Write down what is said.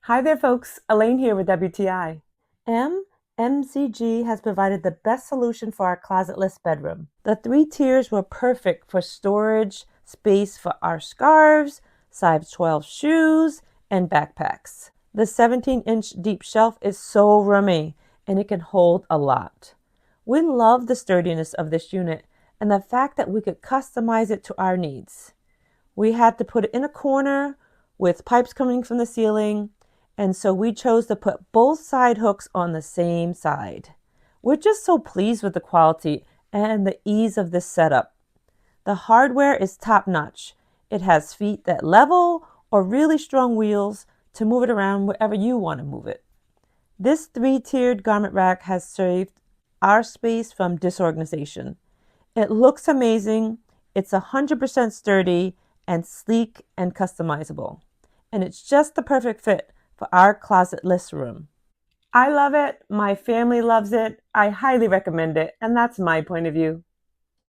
Hi there, folks. Elaine here with WTI. MZG has provided the best solution for our closetless bedroom. The 3 tiers were perfect for storage space for our scarves, size 12 shoes, and backpacks. The 17-inch deep shelf is so roomy, and it can hold a lot. We love the sturdiness of this unit and the fact that we could customize it to our needs. We had to put it in a corner with pipes coming from the ceiling, and so we chose to put both side hooks on the same side. We're just so pleased with the quality and the ease of this setup. The hardware is top-notch. It has feet that level or really strong wheels to move it around wherever you want to move it. This 3-tiered garment rack has saved our space from disorganization. It looks amazing. It's 100% sturdy and sleek and customizable. And it's just the perfect fit for our closetless room. I love it. My family loves it. I highly recommend it. And that's my point of view.